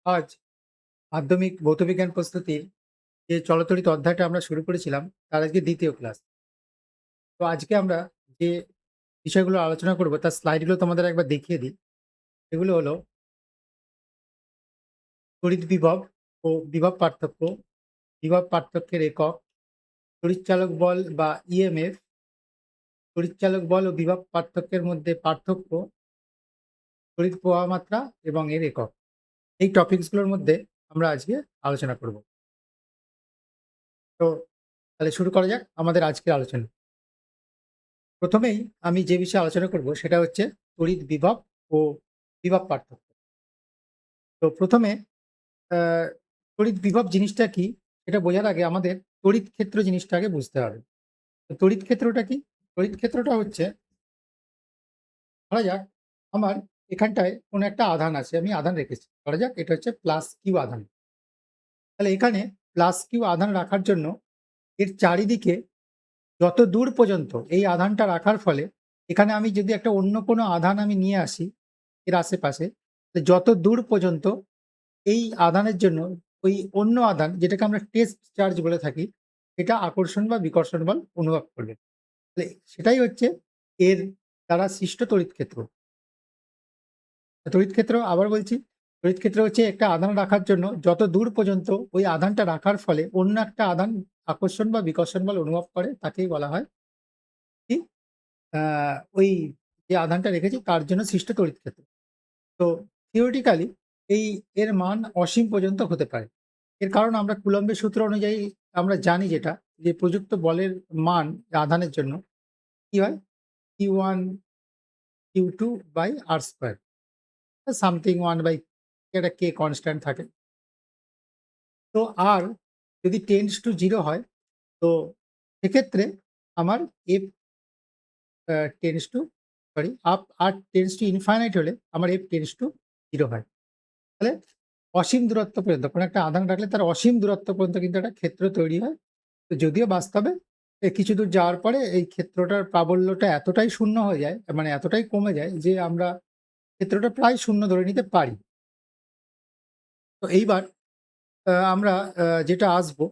আজ মাধ্যমিক ভৌতবিজ্ঞান প্রস্তুতির যে চলচলিত অধ্যায়টা আমরা শুরু করেছিলাম তার আজকে দ্বিতীয় ক্লাস। তো আজকে আমরা যে বিষয়গুলো আলোচনা করব তার স্লাইডগুলো তোমাদের একবার দেখিয়ে দিই। এগুলো হলো তড়িৎ বিভব ও বিভব পার্থক্য, বিভব পার্থক্যের একক, তড়িৎচালক বল বা ইএমএফ, তড়িৎচালক বল ও বিভব পার্থক্যের মধ্যে পার্থক্য, তড়িৎ প্রবাহ মাত্রা এবং এর একক। এই টপিকসগুলোর মধ্যে আমরা আজকে আলোচনা করব। তো তাহলে শুরু করা যাক আমাদের আজকের আলোচনা। প্রথমেই আমি যে বিষয়ে আলোচনা করব সেটা হচ্ছে তড়িৎ বিভব ও বিভব পার্থক্য। তো প্রথমে আ তড়িৎ বিভব জিনিসটা কি? সেটা বোঝার আগে আমাদের তড়িৎ ক্ষেত্র জিনিসটা আগে বুঝতে হবে। তো তড়িৎ ক্ষেত্রটা কি? তড়িৎ ক্ষেত্রটা হচ্ছে ধরা যাক আমার এখানটায় কোনো একটা আধান আছে। আমি আধান রেখেছি। ধরা যাক এটা হচ্ছে প্লাস কিউ আধান। তাহলে এখানে প্লাস কিউ আধান রাখার জন্য এর চারিদিকে যত দূর পর্যন্ত এই আধানটা রাখার ফলে এখানে আমি যদি একটা অন্য কোনো আধান আমি নিয়ে আসি এর আশেপাশে, তো যত দূর পর্যন্ত এই আধানের জন্য ওই অন্য আধান যেটাকে আমরা টেস্ট চার্জ বলে থাকি, এটা আকর্ষণ বা বিকর্ষণ বল অনুভব করবে। তাহলে সেটাই হচ্ছে এর দ্বারা সৃষ্ট তড়িৎ ক্ষেত্র। তড়িৎ ক্ষেত্র আবার বলছি, তড়িৎ ক্ষেত্র হচ্ছে একটা আধান রাখার জন্য যত দূর পর্যন্ত ওই আধানটা রাখার ফলে অন্য একটা আধান আকর্ষণ বা বিকর্ষণ বল অনুভব করে তাকেই বলা হয় কি? আ ওই যে আধানটা রেখেছি তার জন্য সৃষ্ট তড়িৎ ক্ষেত্র। তো থিওরিটিক্যালি এর মান অসীম পর্যন্ত হতে পারে। এর কারণ আমরা কুলম্বের সূত্র অনুযায়ী আমরা জানি যেটা যে প্রযুক্ত বলের মান আধানের জন্য কি হয়? Q1 Q2 by R square something 1 by একটা K কনস্ট্যান্ট থাকে। তো R যদি টেন্ডস টু 0 হয় তো সেক্ষেত্রে আমার F tends to sorry R tends to infinite হলে আমার F টেন্ডস টু 0 হয়। তাহলে অসীম দূরত্ব পর্যন্ত কোনো একটা আধান রাখলে তার অসীম দূরত্ব পর্যন্ত কিন্তু একটা ক্ষেত্র তৈরি হয়। তো যদিও বাস্তবে কিছু দূর যাওয়ার পরে এই ক্ষেত্রটার প্রাবল্যটা এতটাই শূন্য হয়ে যায়, মানে এতটাই কমে যায় যে আমরা ক্ষেত্রটা প্রায় শূন্য ধরে নিতে পারি। তো এইবার আমরা যেটা আসবো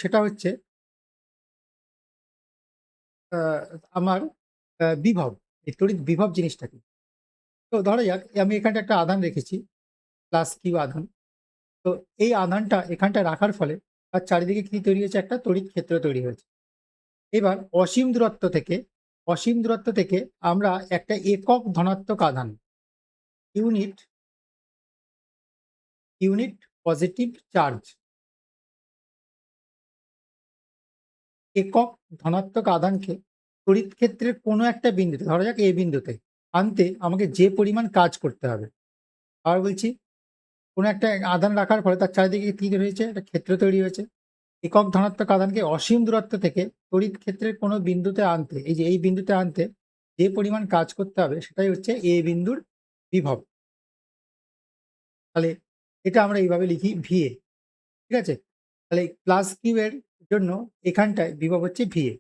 সেটা হচ্ছে আ আমার বিভব। এই তড়িৎ বিভব জিনিসটা কি? তো ধরা যাক আমি এখানটা একটা আধান রেখেছি, প্লাস কিউ আধান। তো এই আধানটা এখানটায় রাখার ফলে তার চারিদিকে কি তৈরি হয়েছে? একটা তড়িৎ ক্ষেত্র তৈরি হয়েছে। এবার অসীম দূরত্ব থেকে আমরা একটা একক ধনাত্মক আধান ইউনিট পজিটিভ চার্জ একক ধনাত্মক আধানকে তড়িৎ ক্ষেত্রের কোনো একটা বিন্দুতে ধরা যাক এ বিন্দুতে আনতে আমাকে যে পরিমাণ কাজ করতে হবে। আবার বলছি কোনো একটা আধান রাখার ফলে তার চারিদিকে কি তৈরি হয়েছে? একটা ক্ষেত্র তৈরি হয়েছে। একক ধনাত্মক আধানকে অসীম দূরত্ব থেকে তড়িৎ ক্ষেত্রের কোনো বিন্দুতে আনতে এই যে এই বিন্দুতে আনতে যে পরিমাণ কাজ করতে হবে সেটাই হচ্ছে এ বিন্দুর বিভব। তাহলে এটা আমরা এইভাবে লিখি VA, ঠিক আছে? তাহলে প্লাস কিউ এর জন্য এখানটায় বিভব হচ্ছে VA।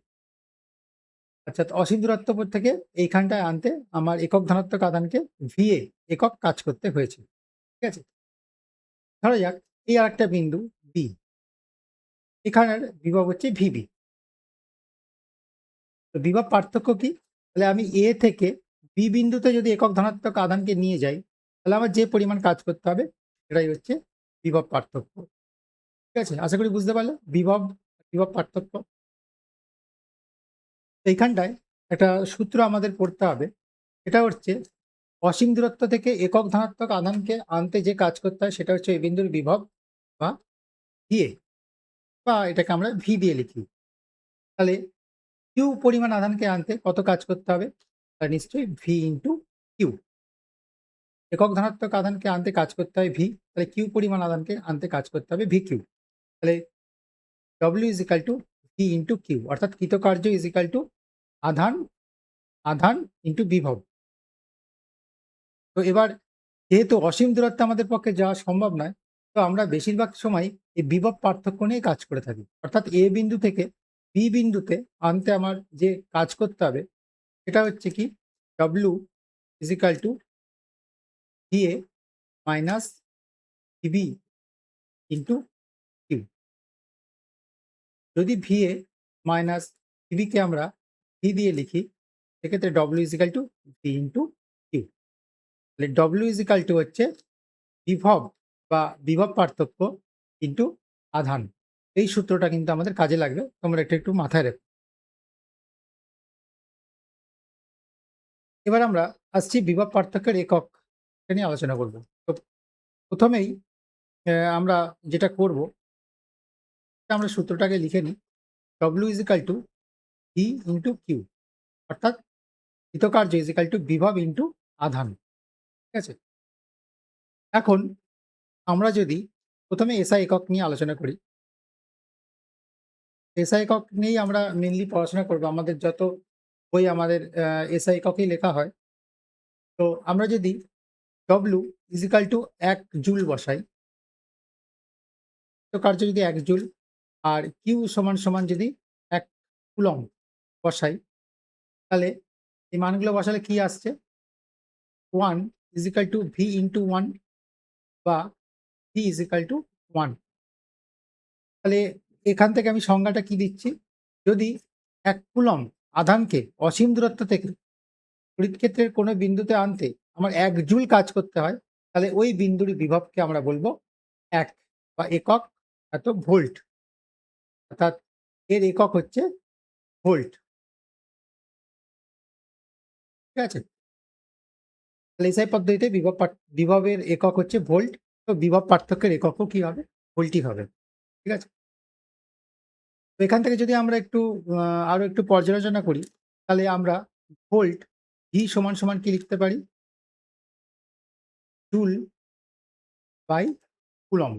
অর্থাৎ অসীম দূরত্ব থেকে এইখানটায় আনতে আমার একক ধনাত্মক আধানকে VA একক কাজ করতে হয়েছে। ঠিক আছে? ধরা যাক এই আরেকটা বিন্দু B, এখানের বিভব হচ্ছে VB। তো বিভব পার্থক্য কি? তাহলে আমি A থেকে B বিন্দুতে যদি একক ধনাত্মক আধানকে নিয়ে যাই, তাহলে আমার যে পরিমাণ কাজ করতে হবে সেটাই হচ্ছে বিভব পার্থক্য। ঠিক আছে? আশা করি বুঝতে পারলে বিভব পার্থক্য। এইখানটায় একটা সূত্র আমাদের পড়তে হবে। এটা হচ্ছে অসীম দূরত্ব থেকে একক ধনাত্মক আধানকে আনতে যে কাজ করতে হয় সেটা হচ্ছে এই বিন্দুর বিভব বা VA, বা এটাকে আমরা V দিয়ে লিখি। তাহলে Q পরিমাণ আধানকে আনতে কত কাজ করতে হবে? নিশ্চয়ই V ইনটু Q। একক ধনাত্মক আধানকে আনতে কাজ করতে হয় V, তাহলে Q পরিমাণ আধানকে আনতে কাজ করতে হবে VQ। তাহলে W is equal two V into Q, অর্থাৎ কৃতকার্য ইজ ইকাল টু আধান, আধান ইনটু বিভব। তো এবার যেহেতু অসীম দূরত্বে আমাদের পক্ষে যাওয়া সম্ভব নয়, তো আমরা বেশিরভাগ সময় এই বিভব পার্থক্য নিয়ে কাজ করে থাকি। অর্থাৎ A বিন্দু থেকে B বিন্দুতে আনতে আমার যে কাজ করতে হবে সেটা হচ্ছে কি W is equal to VA minus VB into Q. যদি ভিএ মাইনাস ভিবিকে আমরা ভি দিয়ে লিখি, সেক্ষেত্রে W is equal to V into Q. তাহলে ডব্লিউ ইজ ইকাল টু হচ্ছে বিভব বা বিভব পার্থক্য ইন্টু আধান। এই সূত্রটা কিন্তু আমাদের কাজে লাগবে, তোমরা এটা একটু মাথায় রেখো। এবার আমরা আসছি বিভব পার্থক্যের একক, এটা নিয়ে আলোচনা করব। তো প্রথমেই আমরা যেটা করব, আমরা সূত্রটাকে লিখে নিই। W is equal to V into Q, অর্থাৎ কৃতকার্য ইজ ইকাল টু বিভব ইন্টু আধান। ঠিক আছে? এখন আমরা যদি প্রথমে এসআই একক নিয়ে আলোচনা করি, এসআই একক নিয়েই আমরা মেনলি পড়াশোনা করব। আমাদের যত বই আমাদের এসআই এককেই লেখা হয়। তো আমরা যদি W is equal two ১ joule বসাই, তো কার্য যদি ১ জুল আর কিউ সমান যদি ১ কুলম্ব বসাই, তাহলে এই মানগুলো বসালে কি আসছে? 1 is equal to V into 1 বা ভি ইজ ইকাল টু 1। তাহলে এখান থেকে আমি সংজ্ঞাটা কি দিচ্ছি? যদি ১ কুলম্ব আধানকে অসীম দূরত্ব থেকে তড়িৎ ক্ষেত্রের কোনো বিন্দুতে আনতে আমার ১ জুল কাজ করতে হয়, তাহলে ওই বিন্দুর বিভবকে আমরা বলবো ১ বা একক এত ভোল্ট। অর্থাৎ এর একক হচ্ছে ভোল্ট। ঠিক আছে? তাহলে এসআই পদ্ধতিতে বিভবের একক হচ্ছে ভোল্ট। তো বিভব পার্থক্যের এককও কি হবে? ভোল্টই হবে। ঠিক আছে? তো এখান থেকে যদি আমরা একটু আরো একটু পর্যালোচনা করি, তাহলে আমরা ভোল্ট ভি সমান কি লিখতে পারি? Joule by coulomb.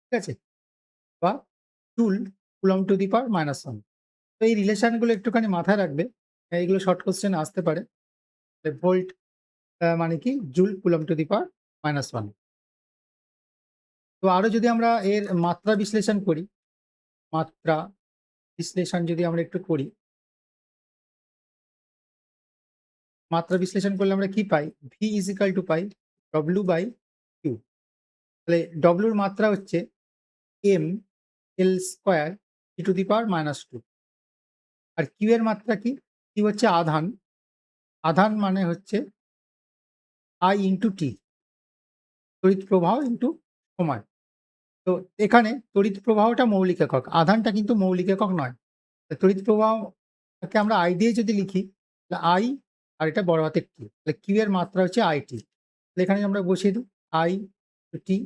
ঠিক আছে? বা joule coulomb to the power -1। তো এই রিলেশন গুলো একটুখানি মাথায় রাখবে। এইগুলো শর্ট কোয়েশ্চেন আসতে পারে। ভোল্ট মানে কি? Joule coulomb to the power -1। তো আরো যদি আমরা এর মাত্রা বিশ্লেষণ করি, মাত্রা বিশ্লেষণ যদি আমরা একটু করি, মাত্রা বিশ্লেষণ করলে আমরা কি পাই? V is equal to pi W by Q. তাহলে ডব্লিউর মাত্রা হচ্ছে M L square E to the power -2। আর কিউ এর মাত্রা কি? কিউ হচ্ছে আধান। আধান মানে হচ্ছে আই ইন্টু টি, তড়িৎ প্রবাহ ইন্টু সময়। তো এখানে তড়িৎ প্রবাহটা মৌলিক একক, আধানটা কিন্তু মৌলিক একক নয়। তড়িৎ প্রবাহকে আমরা আই দিয়ে যদি লিখি, তাহলে আই আর এটা বড় হাতের টি, তাহলে কিউ এর মাত্রা হচ্ছে আই টি। তাহলে এখানে আমরা বসিয়ে দিই আই টি।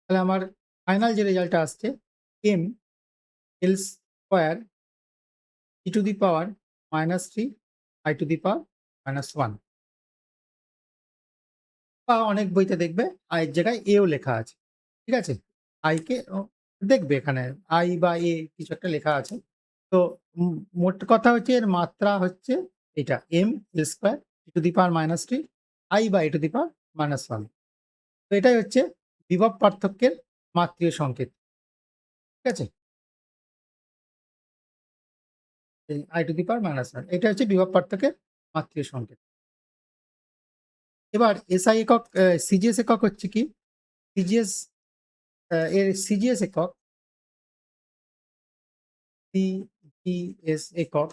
তাহলে আমার ফাইনাল যে রেজাল্টটা আসছে M L square E to the power -3 I to the power -1। বা অনেক বইতে দেখবে আই এর জায়গায় এও লেখা আছে। ঠিক আছে? আই কে দেখবে এখানে আই বা এ কিছু একটা লেখা আছে। তো মোট কথা হচ্ছে এর মাত্রা হচ্ছে এটা M L square E to the power -3 I বা এ টু দি পাওয়ার -1। তো এটাই হচ্ছে বিভব পার্থক্যের মাত্রিয় সংকেত। ঠিক আছে? এই আই টু দি পাওয়ার -1 এটা হচ্ছে বিভব পার্থক্যের মাত্রিয় সংকেত। এবার এসআই একক সিজিএস একক হচ্ছে কি? সিজিএস এর সিজিএস একক, সিজিএস একক,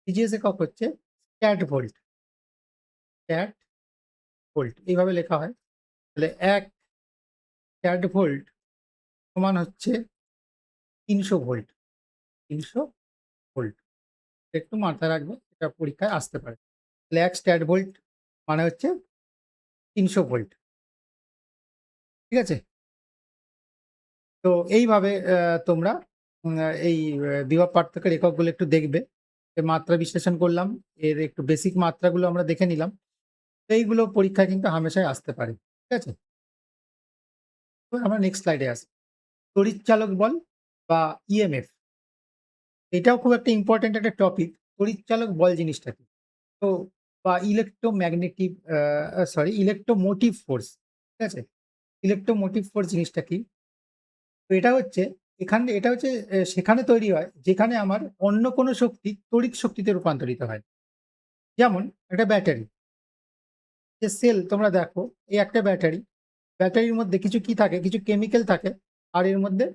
সিজিএস একক হচ্ছে স্ট্যাট ভোল্ট, স্ট্যাট ভোল্ট এইভাবে লেখা হয়। তাহলে ১ স্ট্যাট ভোল্ট সমান হচ্ছে ৩০০ ভোল্ট, ৩০০ ভোল্ট। একটু মাথায় রাখবে, এটা পরীক্ষায় আসতে পারে। তাহলে ১ স্ট্যাট ভোল্ট মানে হচ্ছে ৩০০ ভোল্ট। ঠিক আছে? তো এইভাবে তোমরা এই বিভব পার্থক্যের এককগুলো একটু দেখবে। মাত্রা বিশ্লেষণ করলাম, এর একটু বেসিক মাত্রাগুলো আমরা দেখে নিলাম। তো এইগুলো পরীক্ষায় কিন্তু হামেশাই আসতে পারে। ঠিক আছে? তো আমরা নেক্সট স্লাইডে আসি। তড়িৎচালক বল বা ইএমএফ, এটাও খুব একটা ইম্পোর্টেন্ট একটা টপিক। তড়িৎচালক বল জিনিসটা কি? তো বা ইলেক্ট্রোম্যাগনেটিক ইলেক্ট্রোমোটিভ ফোর্স। ঠিক আছে? ইলেক্ট্রোমোটিভ ফোর্স জিনিসটা কি? তো এটা হচ্ছে এটা হচ্ছে সেখানে তৈরি হয় যেখানে আমার অন্য কোনো শক্তি তড়িৎ শক্তিতে রূপান্তরিত হয়। যেমন একটা ব্যাটারি। যে সেল তোমরা দেখো, এই একটা ব্যাটারি, ব্যাটারির মধ্যে কিছু কি থাকে, কিছু কেমিক্যাল থাকে, আর এর মধ্যে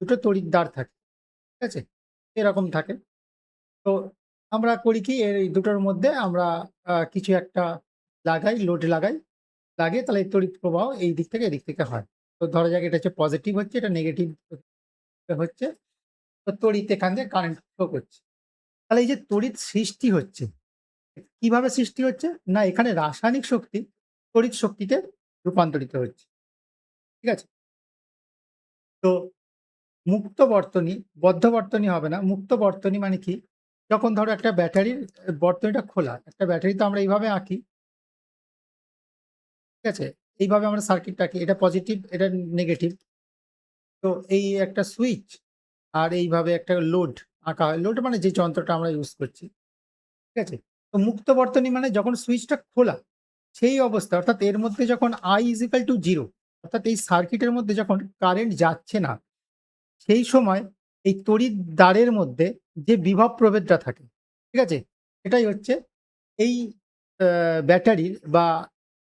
দুটো তড়িৎদ্বার থাকে, ঠিক আছে, এরকম থাকে। তো আমরা করি কি, এই দুটোর মধ্যে আমরা কিছু একটা লাগাই, লোড লাগাই, লাগিয়ে তাহলে এই তড়িৎ প্রবাহ এই দিক থেকে এদিক থেকে হয়। তো ধরা যাক এটা হচ্ছে পজিটিভ হচ্ছে, এটা নেগেটিভ হচ্ছে, তো তড়িৎ এখান থেকে কারেন্ট ফ্লো করছে। তাহলে এই যে তড়িৎ সৃষ্টি হচ্ছে, কিভাবে সৃষ্টি হচ্ছে? না, এখানে রাসায়নিক শক্তি তড়িৎ শক্তিতে রূপান্তরিত হচ্ছে। ঠিক আছে? তো মুক্ত বর্তনী, বদ্ধ বর্তনী হবে না। মুক্ত বর্তনী মানে কি? যখন ধরো একটা ব্যাটারির বর্তনীটা খোলা, একটা ব্যাটারি তো আমরা এইভাবে আঁকি, ঠিক আছে? এইভাবে আমরা সার্কিটটা আঁকি। এটা পজিটিভ, এটা নেগেটিভ। তো এই একটা সুইচ আর এইভাবে একটা লোড আঁকা হয়। লোড মানে যে যন্ত্রটা আমরা ইউজ করছি। ঠিক আছে? তো মুক্ত বর্তনী মানে যখন সুইচটা খোলা, সেই অবস্থা অর্থাৎ এর মধ্যে যখন I is equal to 0, অর্থাৎ এই সার্কিটের মধ্যে যখন কারেন্ট যাচ্ছে না, সেই সময় এই তড়িৎ দ্বারের মধ্যে যে বিভব প্রভেদটা থাকে, ঠিক আছে? এটাই হচ্ছে এই ব্যাটারির বা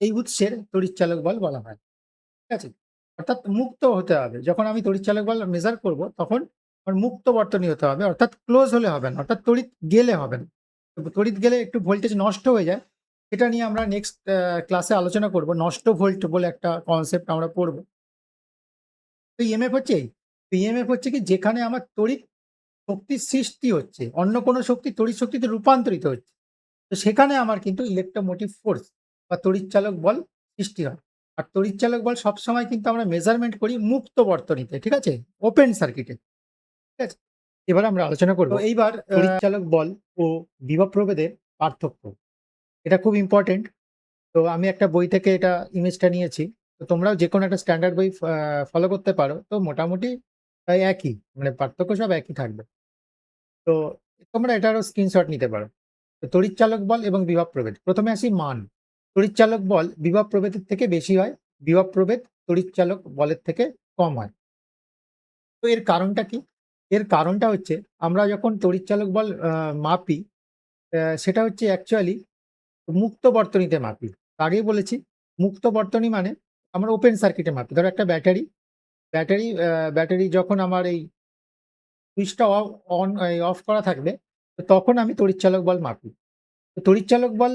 এই উৎসের তড়িৎচালক বল বলা হয়। ঠিক আছে? অর্থাৎ মুক্ত হতে হবে। যখন আমি তড়িৎচালক বল মেজার করব, তখন আমার মুক্ত বর্তনী হতে হবে। অর্থাৎ ক্লোজ হলে হবে না। অর্থাৎ তড়িৎ গেলে হবে না। তড়িৎ গেলে একটু ভোল্টেজ নষ্ট হয়ে যায়। সেটা নিয়ে আমরা নেক্সট ক্লাসে আলোচনা করব। নষ্ট ভোল্ট বলে একটা কনসেপ্ট আমরা পড়ব। তো ইএমএফ হচ্ছে এই। তো ইএমএফ হচ্ছে কি, যেখানে আমার তড়িৎ শক্তির সৃষ্টি হচ্ছে, অন্য কোনো শক্তি তড়িৎ শক্তিতে রূপান্তরিত হচ্ছে। তো সেখানে আমার কিন্তু ইলেক্ট্রোমোটিভ ফোর্স বা তড়িৎচালক বল সৃষ্টি হয়। আর তড়িৎচালক বল সবসময় কিন্তু আমরা মেজারমেন্ট করি মুক্ত বর্তনীতে, ঠিক আছে? ওপেন সার্কিটে, ঠিক আছে? এবার আমরা আলোচনা করব এইবার তড়িৎচালক বল ও বিভব প্রভেদের পার্থক্য। এটা খুব ইম্পর্টেন্ট। তো আমি একটা বই থেকে এটা ইমেজটা নিয়েছি। তো তোমরাও যেকোনো একটা স্ট্যান্ডার্ড বই ফলো করতে পারো। তো মোটামুটি প্রায় একই, মানে পার্থক্য সব একই থাকবে। তো তোমরা এটারও স্ক্রিনশট নিতে পারো। তো তড়িৎচালক বল এবং বিভব প্রভেদ। প্রথমে আসি মান। তড়িৎচালক বল বিভব প্রভেদের থেকে বেশি হয়। বিভব প্রভেদ তড়িৎচালক বলের থেকে কম হয়। তো এর কারণটা কি? এর কারণটা হচ্ছে, আমরা যখন তড়িৎচালক বল মাপি, সেটা হচ্ছে অ্যাকচুয়ালি মুক্ত বর্তনীতে মাপি। আগেই বলেছি, মুক্ত বর্তনী মানে আমরা ওপেন সার্কিটে মাপি। ধরো একটা ব্যাটারি, ব্যাটারি যখন আমার এই সুইচটা অফ করা থাকবে, তো তখন আমি তড়িৎচালক বল মাপি। তো তড়িৎচালক বল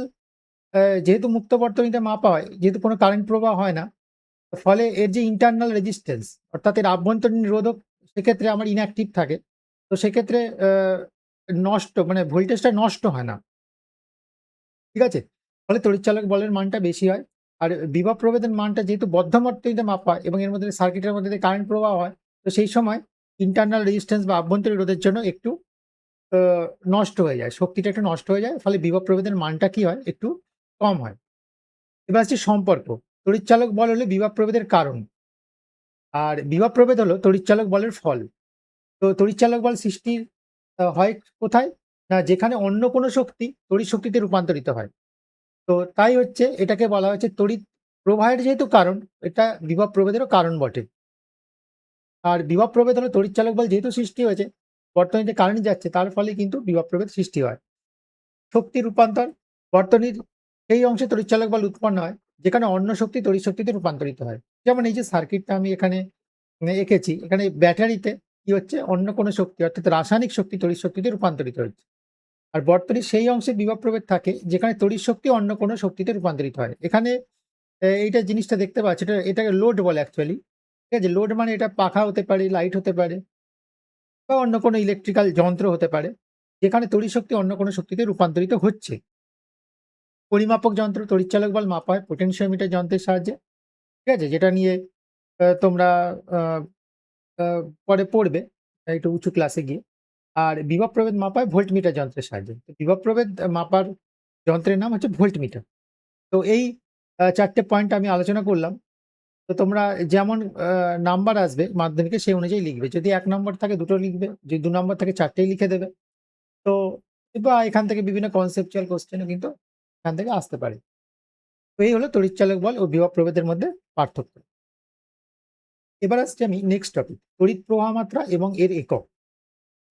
যেহেতু মুক্ত বর্তনীতে মাপা হয়, যেহেতু কোনো কারেন্ট প্রবাহ হয় না, ফলে এর যে ইন্টারনাল রেজিস্ট্যান্স, অর্থাৎ এর আভ্যন্তরীণ রোধক, সেক্ষেত্রে আমার ইনঅ্যাক্টিভ থাকে। তো সেক্ষেত্রে নষ্ট মানে ভোল্টেজটা নষ্ট হয় না। ঠিক আছে? ফলে তড়িৎচালক বলের মানটা বেশি হয়। আর বিভব প্রভেদের মানটা যেহেতু বদ্ধ বর্তনীতে মাপা হয় এবং এর মধ্যে সার্কিটের মধ্যে দিয়ে কারেন্ট প্রবাহ হয়, তো সেই সময় ইন্টারনাল রেজিস্ট্যান্স বা আভ্যন্তরীণ রোধের জন্য একটু আ নষ্ট হয়ে যায়। শক্তিটা একটু নষ্ট হয়ে যায়। ফলে বিভব প্রভেদের মানটা কি হয়? একটু কম হয়। এবার আসছে সম্পর্ক। তড়িৎচালক বল হলো বিভব প্রভেদের কারণ। আর বিভব প্রভেদ হলো তড়িৎচালক বলের ফল। তো তড়িৎচালক বল সৃষ্টি হয় কোথায়? না, যেখানে অন্য কোনো শক্তি তড়িৎ শক্তিতে রূপান্তরিত হয়। তো তাই হচ্ছে এটাকে বলা হচ্ছে তড়িৎ প্রবাহের যেহেতু কারণ, এটা বিভব প্রভেদেরও কারণ বটে। আর বিভব প্রভেদ হলো তড়িৎচালক বল যেহেতু সৃষ্টি হয়েছে, বর্তনীতে কারেন্ট যাচ্ছে, তার ফলে কিন্তু বিভব প্রভেদ সৃষ্টি হয়। শক্তি রূপান্তর, বর্তনীর সেই অংশে তড়িৎচালক বল উৎপন্ন হয় যেখানে অন্য শক্তি তড়িৎ শক্তিতে রূপান্তরিত হয়। যেমন এই যে সার্কিটটা আমি এখানে এঁকেছি, এখানে ব্যাটারিতে কি হচ্ছে, অন্য কোনো শক্তি অর্থাৎ রাসায়নিক শক্তি তড়িৎ শক্তিতে রূপান্তরিত হচ্ছে। আর বর্তনীর সেই অংশে বিভব প্রভেদ থাকে যেখানে তড়িৎ শক্তি অন্য কোনো শক্তিতে রূপান্তরিত হয়। এখানে এইটা জিনিসটা দেখতে পাচ্ছি, এটাকে লোড বলে অ্যাকচুয়ালি। ঠিক আছে? লোড মানে এটা পাখা হতে পারে, লাইট হতে পারে বা অন্য কোনো ইলেকট্রিক্যাল যন্ত্র হতে পারে, যেখানে তড়িৎ শক্তি অন্য কোনো শক্তিতে রূপান্তরিত হচ্ছে। পরিমাপক যন্ত্র, তড়িৎচালক বল মাপা হয় পোটেনশিওমিটার যন্ত্রের সাহায্যে। ঠিক আছে? যেটা নিয়ে তোমরা আ আ পরে পড়বে একটু উঁচু ক্লাসে গিয়ে। আর বিভব প্রভেদ মাপা হয় ভোল্টমিটার যন্ত্রের সাহায্যে। তো বিভব প্রভেদ মাপার যন্ত্রের নাম হচ্ছে ভোল্টমিটার। তো এই ৪ টে পয়েন্ট আমি আলোচনা করলাম। তো তোমরা যেমন নাম্বার আসবে মাধ্যমিকে সেই অনুযায়ী লিখবে। যদি ১ নম্বর থাকে ২ টো লিখবে, যদি ২ নম্বর থাকে ৪ টেই লিখে দেবে। তো বা এখান থেকে বিভিন্ন কনসেপচুয়াল কোয়েশ্চেন ও কিন্তু এখান থেকে আসতে পারে। তো এই হলো তড়িৎচালক বল ও বিভব প্রভেদের মধ্যে পার্থক্য। এবার আসছি আমি নেক্সট টপিক, তড়িৎ প্রবাহ মাত্রা এবং এর একক।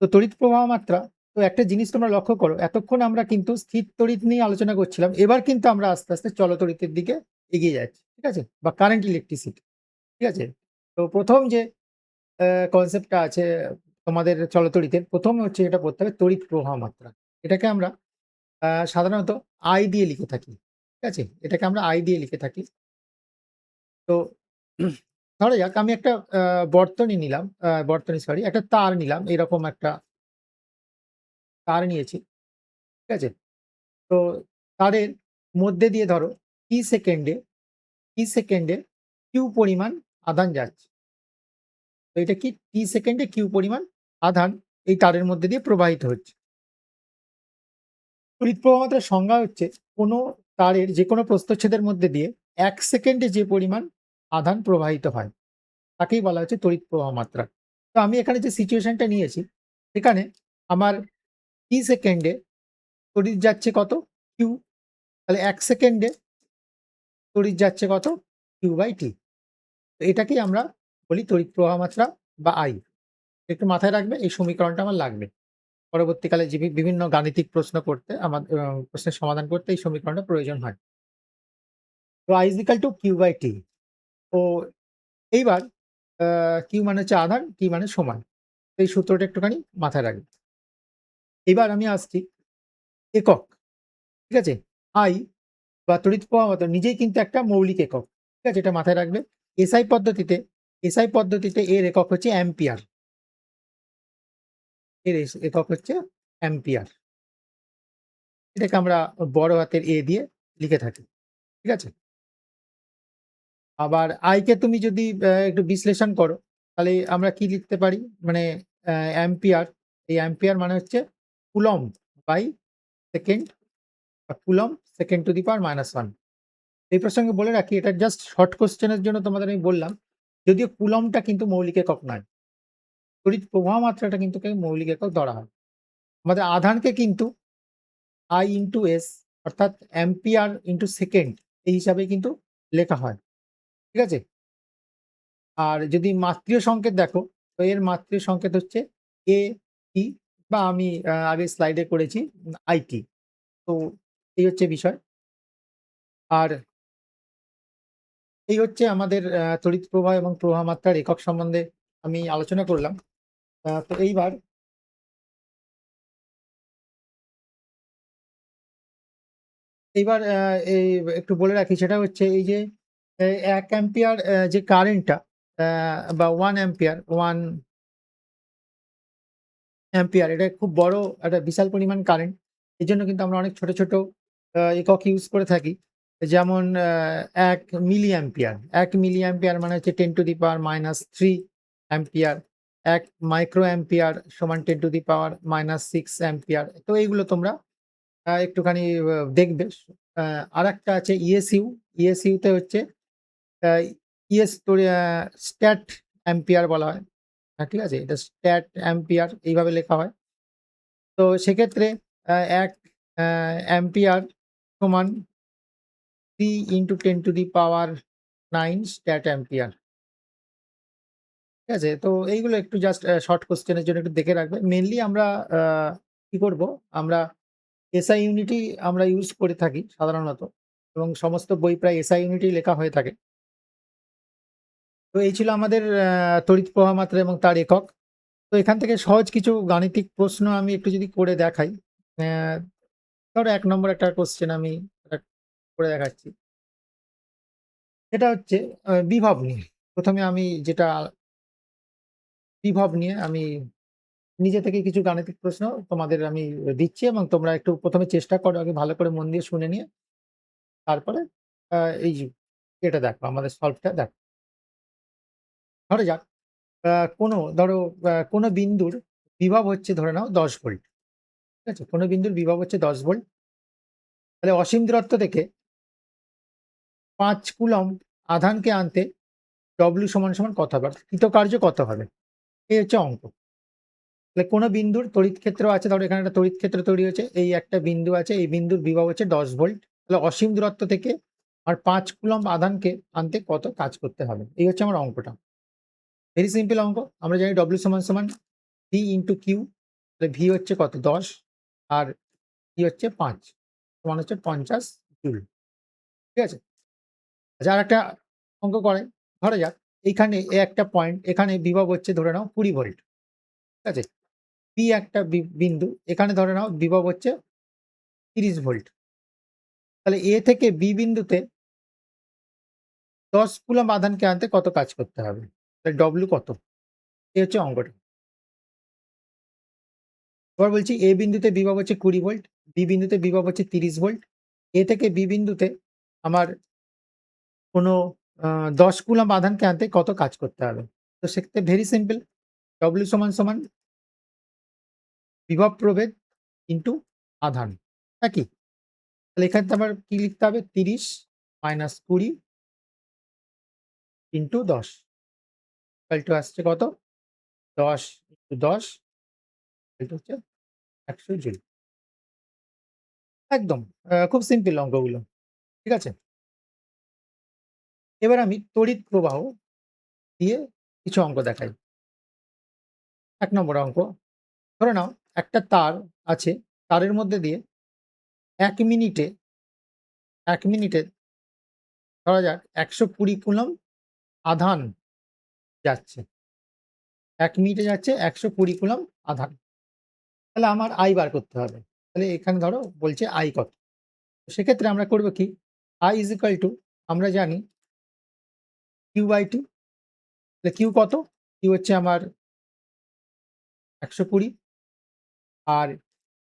তো তড়িৎ প্রবাহ মাত্রা তো একটা জিনিস তোমরা লক্ষ্য করো, এতক্ষণ আমরা কিন্তু স্থির তড়িৎ নিয়ে আলোচনা করছিলাম। এবার কিন্তু আমরা আস্তে, আস্তে চলতড়িতের দিকে এগিয়ে যাচ্ছি। ঠিক আছে? বা কারেন্ট ইলেকট্রিসিটি। ঠিক আছে? তো ১ম যে কনসেপ্টটা আছে তোমাদের চলতড়িতের, ১ম হচ্ছে এটা পড়তে হবে তড়িৎ প্রবাহ মাত্রা। এটাকে আমরা সাধারণত I দিয়ে লিখে থাকি। ঠিক আছে? এটাকে আমরা I দিয়ে লিখে থাকি। তো ধরা যাক আমি একটা বর্তনী নিলাম, একটা তার নিলাম। এরকম একটা তার নিয়েছি। ঠিক আছে? তো তারের মধ্যে দিয়ে ধরো টি সেকেন্ডে কিউ পরিমাণ আধান যাচ্ছে। তো এটা কি টি সেকেন্ডে কিউ পরিমাণ আধান এই তারের মধ্যে দিয়ে প্রবাহিত হচ্ছে। তড়িৎ প্রবাহ মাত্রার সংজ্ঞা হচ্ছে কোনো তারের যেকোনো প্রস্থচ্ছেদের মধ্যে দিয়ে ১ সেকেন্ডে যে পরিমাণ আধান প্রবাহিত হয় তাকেই বলা হচ্ছে তড়িৎ প্রবাহ মাত্রা। তো আমি এখানে যে সিচুয়েশনটা নিয়েছি সেখানে আমার টি সেকেন্ডে তড়িৎ যাচ্ছে কত? কিউ। তাহলে ১ সেকেন্ডে তড়িৎ যাচ্ছে কত? কিউ/টি। তো এটাকেই আমরা বলি তড়িৎ প্রবাহ মাত্রা বা I। একটু মাথায় রাখবে, এই সমীকরণটা আমার লাগবে। পরবর্তীকালে যে বিভিন্ন গাণিতিক প্রশ্ন করতে প্রশ্নের সমাধান করতে এই সমীকরণটা প্রয়োজন হয়। তো I = Q/T। তো এইবার Q মানে হচ্ছে আধান, T মানে সময়। তো এই সূত্রটা একটুখানি মাথায় রাখবে। এবার আমি আসছি একক। ঠিক আছে? I বা তড়িৎ প্রবাহ মাত্রা নিজেই কিন্তু একটা মৌলিক একক। ঠিক আছে? এটা মাথায় রাখবে। SI পদ্ধতিতে এর একক হচ্ছে অ্যাম্পিয়ার। এর একক হচ্ছে অ্যাম্পিয়ার। এটাকে আমরা বড় হাতের A দিয়ে লিখে থাকি। ঠিক আছে? আবার I কে তুমি যদি একটু বিশ্লেষণ করো, তাহলে আমরা কি লিখতে পারি? মানে অ্যাম্পিয়ার, এই অ্যাম্পিয়ার মানে হচ্ছে কুলম্ব বাই সেকেন্ড বা coulomb second two the power -1। এই প্রসঙ্গে বলে রাখি, এটা জাস্ট শর্ট কোয়েশ্চেন এর জন্য তোমাদের আমি বললাম। যদিও কুলম্বটা কিন্তু মৌলিক একক নয়। তড়িৎ প্রবাহ মাত্রাটা কিন্তু মৌলিক একক ধরা হয়। আমাদের আধানকে কিন্তু I ইনটু S অর্থাৎ অ্যাম্পিয়ার ইনটু সেকেন্ড এই হিসাবে কিন্তু লেখা হয়। ঠিক আছে? আর যদি মাত্রিয় সংকেত দেখো, তো এর মাত্রিয় সংকেত হচ্ছে AT বা আমি আগের স্লাইডে করেছি IT। তো এই হচ্ছে বিষয়। আর এই হচ্ছে আমাদের তড়িৎ প্রবাহ এবং প্রবাহ মাত্রার একক সম্বন্ধে আমি আলোচনা করলাম। তো এইবার এই একটু বলে রাখি, সেটা হচ্ছে এই যে ১ অ্যাম্পিয়ার যে কারেন্টটা বা 1 অ্যাম্পিয়ার এটা খুব বড় একটা বিশাল পরিমাণ কারেন্ট। এজন্য কিন্তু আমরা অনেক ছোট, ছোট একক ইউজ করে থাকি। যেমন ১ মিলি অ্যাম্পিয়ার। ১ মিলি অ্যাম্পিয়ার মানে হচ্ছে 10 two the power -3 ampere. ১ micro ampere সমান 10 টু দি পাওয়ার -6 অ্যাম্পিয়ার। তো এইগুলো তোমরা একটুখানি দেখবে। আ আরেকটা আছে ইএসইউ। ইএসইউ তে হচ্ছে আ ইএস তোরি স্ট্যাট অ্যাম্পিয়ার বলা হয়। ঠিক আছে? এটা স্ট্যাট অ্যাম্পিয়ার এইভাবে লেখা হয়। তো সেক্ষেত্রে ১ অ্যা অ্যাম্পিয়ার সমান 3 into 10 two the power 9 stat ampere. ঠিক আছে? তো এইগুলো একটু জাস্ট শর্ট কোয়েশ্চেন এর জন্য একটু দেখে রাখবে। মেইনলি আমরা আ কি করব? আমরা এসআই ইউনিটই আমরা ইউজ করে থাকি সাধারণত এবং সমস্ত বই প্রায় এসআই ইউনিটেই লেখা হয়ে থাকে। তো এই ছিল আমাদের তড়িৎ প্রবাহ মাত্রা এবং তার একক। তো এখান থেকে সহজ কিছু গাণিতিক প্রশ্ন আমি একটু যদি করে দেখাই। অ্যা ধরো ১ নম্বর একটা কোয়েশ্চেন আমি আ করে দেখাচ্ছি। সেটা হচ্ছে বিভব নিয়ে। ১ম এ আমি যেটা বিভব নিয়ে আমি নিজে থেকে কিছু গাণিতিক প্রশ্ন তোমাদের আমি দিচ্ছি এবং তোমরা একটু ১ম এ চেষ্টা করো আগে ভালো করে মন দিয়ে শুনে নিয়ে তারপরে আ এই যে এটা দেখো আমাদের সলভটা দেখো। ধরা যাক আ কোনো বিন্দুর বিভব হচ্ছে ধরে নাও ১০ ভোল্ট। ঠিক আছে? কোনো বিন্দুর বিভব হচ্ছে ১০ ভোল্ট। তাহলে অসীম দূরত্ব থেকে ৫ কুলম্ব আধানকে আনতে W সমান কত হবে? অর্থাৎ কৃতকার্য কত হবে? এই হচ্ছে অঙ্ক। তাহলে কোনো বিন্দুর তড়িৎ ক্ষেত্র আছে, ধরো এখানে একটা তড়িৎ ক্ষেত্র তৈরি হয়েছে। এই একটা বিন্দু আছে, এই বিন্দুর বিভব হচ্ছে ১০ ভোল্ট। তাহলে অসীম দূরত্ব থেকে আর ৫ কুলম্ব আধানকে আনতে কত কাজ করতে হবে? এই হচ্ছে আমার অঙ্কটা। ভেরি সিম্পল অঙ্ক। আমরা জানি W সমান V ইনটু Q। তাহলে ভি হচ্ছে কত 10 আর ই হচ্ছে 5 সমান হচ্ছে 50 জুল। ঠিক আছে? আচ্ছা আরেকটা অঙ্ক করে। ধরা যাক এইখানে এ একটা পয়েন্ট, এখানে বিভব হচ্ছে ধরে নাও 20 ভোল্ট। ঠিক আছে? পি একটা বিন্দু, এখানে ধরে নাও বিভব হচ্ছে 30 ভোল্ট। তাহলে এ থেকে বি বিন্দুতে 10 কুলম্ব আধানকে আনতে কত কাজ করতে হবে? তাহলে ডব্লিউ কত? এই হচ্ছে অঙ্কটা। এবার বলছি এ বিন্দুতে বিভব হচ্ছে 20 ভোল্ট, বি বিন্দুতে বিভব হচ্ছে 30 ভোল্ট। এ থেকে বি বিন্দুতে আমার কোনো 10 কুলম্ব আধানকে আনতে কত কাজ করতে হবে? তো সেক্ষেত্রে ভেরি সিম্পল। ডব্লিউ সমান বিভব প্রভেদ ইন্টু আধান। একই। তাহলে এখানে তো আমার কি লিখতে হবে? 30 মাইনাস 20 ইন্টু 10 ইকুয়াল টু আসছে কত? 10 ইন্টু 10 ইকুয়াল টু হচ্ছে 100 জুল। একদম খুব সিম্পল অঙ্কগুলো। ঠিক আছে? এবার আমি তড়িৎ প্রবাহ দিয়ে কিছু অঙ্ক দেখাই। ১ নম্বর অঙ্ক। ধরে নাও একটা তার আছে, তারের মধ্যে দিয়ে ১ মিনিটে ১ মিনিটে ধরা যাক ১২০ কুলম্ব আধান যাচ্ছে। ১ মিনিটে যাচ্ছে ১২০ কুলম্ব আধান। তাহলে আমার I বার করতে হবে। তাহলে এখানে ধরো বলছে I কত? সেক্ষেত্রে আমরা করব কি? I is equal to আমরা জানি Q/T। তাহলে Q কত? Q হচ্ছে আমার ১২০ আর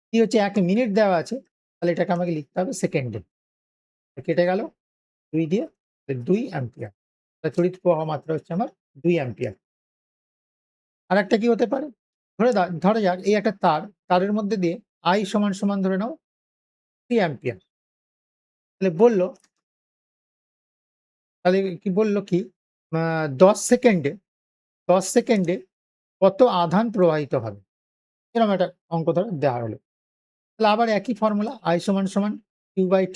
T হচ্ছে ১ মিনিট দেওয়া আছে। তাহলে এটাকে আমাকে লিখতে হবে সেকেন্ডে। কেটে গেল ২ দিয়ে, ২ অ্যাম্পিয়ার। তাহলে তড়িৎ প্রবাহ মাত্রা হচ্ছে আমার ২ অ্যাম্পিয়ার। আরেকটা কি হতে পারে? ধরা যাক এই একটা তার, তারের মধ্যে দিয়ে I সমান ধরে নাও 3 অ্যাম্পিয়ার। তাহলে কি বলল কি ১০ সেকেন্ডে ১০ সেকেন্ডে কত আধান প্রবাহিত হবে? এরকম একটা অঙ্ক ধরো দেওয়া হলো। তাহলে আবার একই ফর্মুলা I সমান Q/T।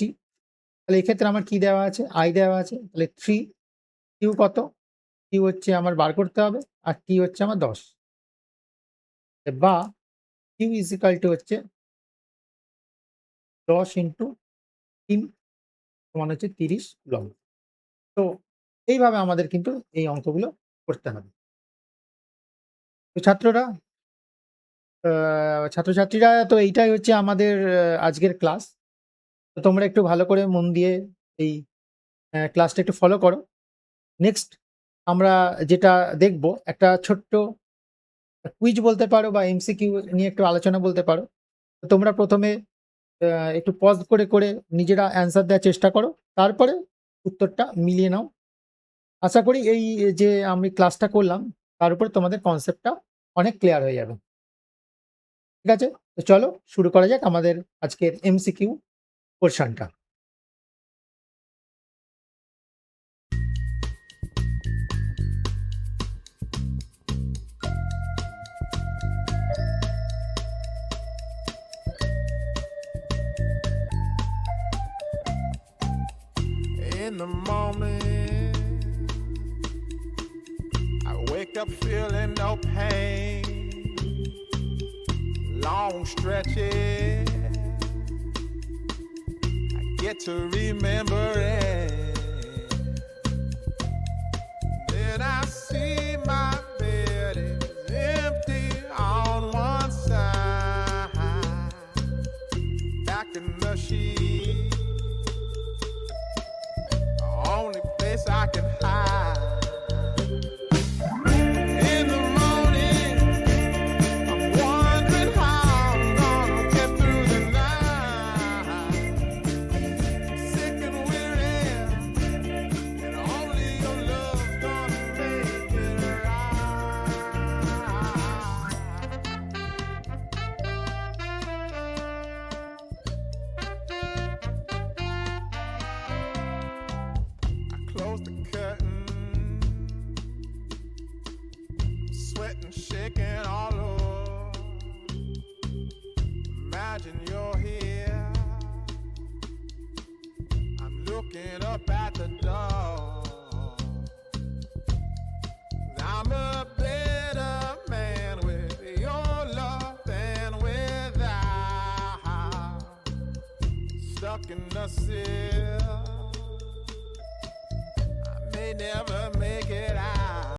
তাহলে এক্ষেত্রে আমার কি দেওয়া আছে? I দেওয়া আছে। তাহলে 3 Q কত? Q হচ্ছে আমার বার করতে হবে আর T হচ্ছে আমার ১০। বা Q is equal to হচ্ছে ১০ ইন্টু ৩ সমান হচ্ছে ৩০ কুলম্ব। তো এইভাবে আমাদের কিন্তু এই অঙ্কগুলো করতে হবে। তো ছাত্রছাত্রীরা তো এইটাই হচ্ছে আমাদের আজকের ক্লাস। তো তোমরা একটু ভালো করে মন দিয়ে এই ক্লাসটা একটু ফলো করো। নেক্সট আমরা যেটা দেখব একটা ছোট্ট কুইজ বলতে পারো বা এমসিকিউ নিয়ে একটু আলোচনা বলতে পারো। তো তোমরা ১ম এ একটু পজ করে নিজেরা অ্যান্সার দেওয়ার চেষ্টা করো। তারপরে উত্তরটা মিলিয়ে নাও। আশা করি এই যে আমি ক্লাসটা করলাম তার উপর তোমাদের কনসেপ্টটা অনেক ক্লিয়ার হয়ে যাবে। ঠিক আছে? তো চলো শুরু করা যাক আমাদের আজকের MCQ পোরশনটা। In the morning, I wake up feeling no pain. Long stretches, I get to remembering. Then I see my bed is empty on one side. Back in the sheet, only place I can hide. In the morning, I'm wondering how I'm gonna get through the night. Sick and weary, and only your love's gonna make it right. I close the curtain, sweating, shaking all over. Imagine you're here. I'm looking up at the door. I'm a better man with your love than looking to see. I may never make it.